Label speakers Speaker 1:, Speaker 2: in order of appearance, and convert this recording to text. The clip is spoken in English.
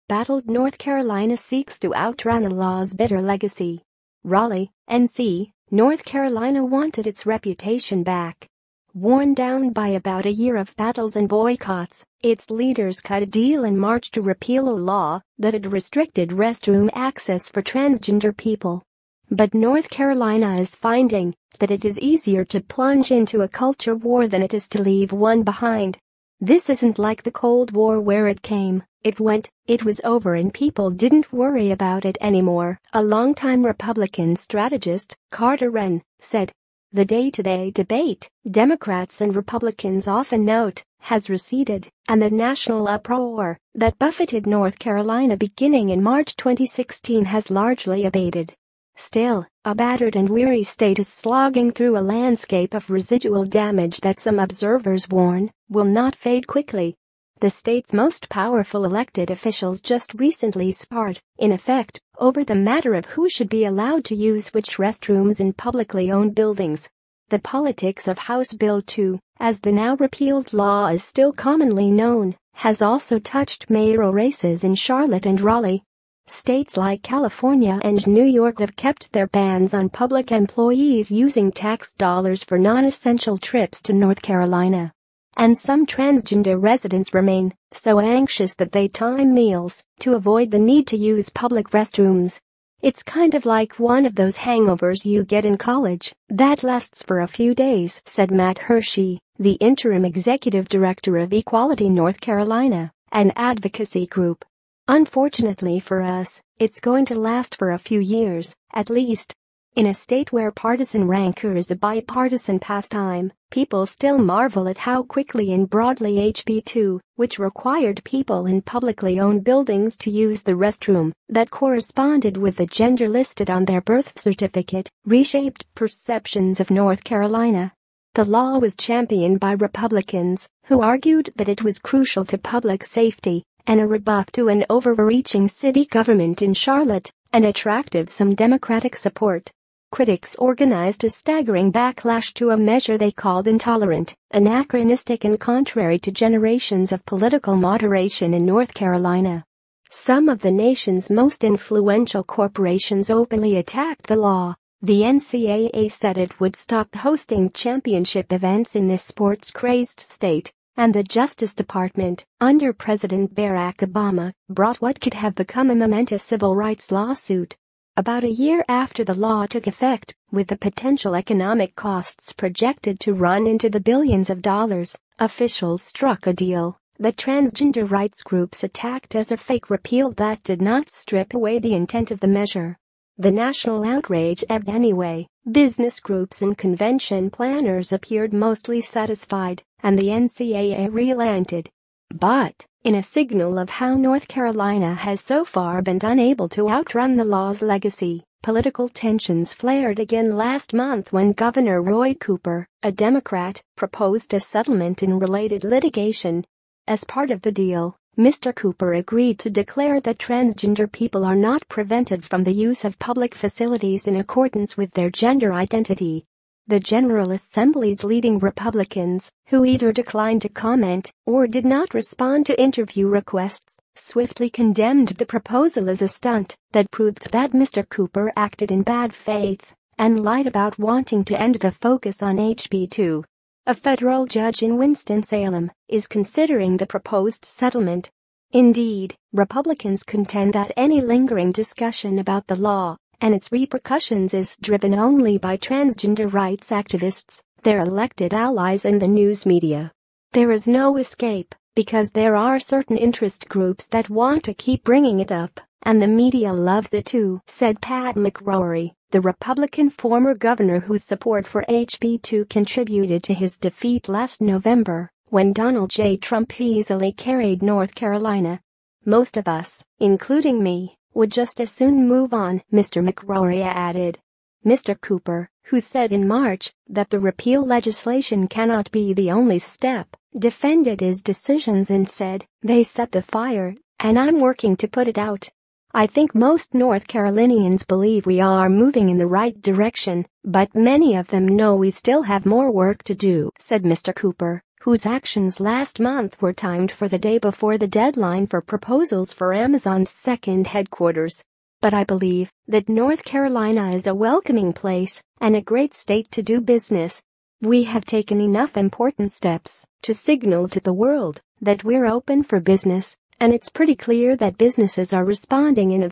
Speaker 1: Embattled, North Carolina seeks to outrun the law's bitter legacy. Raleigh, NC, North Carolina wanted its reputation back. Worn down by about a year of battles and boycotts, its leaders cut a deal in March to repeal a law that had restricted restroom access for transgender people. But North Carolina is finding that it is easier to plunge into a culture war than it is to leave one behind. This isn't like the Cold War where it came, it went, it was over and people didn't worry about it anymore, a longtime Republican strategist, Wrenn, said. The day-to-day debate, Democrats and Republicans often note, has receded, and the national uproar that buffeted North Carolina beginning in March 2016 has largely abated. Still, a battered and weary state is slogging through a landscape of residual damage that some observers warn will not fade quickly. The state's most powerful elected officials just recently sparred, in effect, over the matter of who should be allowed to use which restrooms in publicly owned buildings. The politics of House Bill 2, as the now repealed law is still commonly known, has also touched mayoral races in Charlotte and Raleigh. States like California and New York have kept their bans on public employees using tax dollars for non-essential trips to North Carolina. And some transgender residents remain so anxious that they time meals to avoid the need to use public restrooms. It's kind of like one of those hangovers you get in college that lasts for a few days, said Matt Hershey, the interim executive director of Equality North Carolina, an advocacy group. Unfortunately for us, it's going to last for a few years, at least. In a state where partisan rancor is a bipartisan pastime, people still marvel at how quickly and broadly HB 2, which required people in publicly owned buildings to use the restroom that corresponded with the gender listed on their birth certificate, reshaped perceptions of North Carolina. The law was championed by Republicans, who argued that it was crucial to public safety and a rebuff to an overreaching city government in Charlotte, and attracted some Democratic support. Critics organized a staggering backlash to a measure they called intolerant, anachronistic and contrary to generations of political moderation in North Carolina. Some of the nation's most influential corporations openly attacked the law. The NCAA said it would stop hosting championship events in this sports-crazed state, and the Justice Department, under President Barack Obama, brought what could have become a momentous civil rights lawsuit. About a year after the law took effect, with the potential economic costs projected to run into the billions of dollars, officials struck a deal that transgender rights groups attacked as a fake repeal that did not strip away the intent of the measure. The national outrage ebbed anyway. Business groups and convention planners appeared mostly satisfied, and the NCAA relented. But, in a signal of how North Carolina has so far been unable to outrun the law's legacy, political tensions flared again last month when Governor Roy Cooper, a Democrat, proposed a settlement in related litigation. As part of the deal, Mr. Cooper agreed to declare that transgender people are not prevented from the use of public facilities in accordance with their gender identity. The General Assembly's leading Republicans, who either declined to comment or did not respond to interview requests, swiftly condemned the proposal as a stunt that proved that Mr. Cooper acted in bad faith and lied about wanting to end the focus on HB 2. A federal judge in Winston-Salem is considering the proposed settlement. Indeed, Republicans contend that any lingering discussion about the law and its repercussions is driven only by transgender rights activists, their elected allies and the news media. There is no escape, because there are certain interest groups that want to keep bringing it up, and the media loves it too, said Pat McCrory, the Republican former governor whose support for HB 2 contributed to his defeat last November, when Donald J. Trump easily carried North Carolina. Most of us, including me, would just as soon move on, Mr. McCrory added. Mr. Cooper, who said in March that the repeal legislation cannot be the only step, defended his decisions and said, "They set the fire, and I'm working to put it out." I think most North Carolinians believe we are moving in the right direction, but many of them know we still have more work to do, said Mr. Cooper, whose actions last month were timed for the day before the deadline for proposals for Amazon's second headquarters. But I believe that North Carolina is a welcoming place and a great state to do business. We have taken enough important steps to signal to the world that we're open for business, and it's pretty clear that businesses are responding in a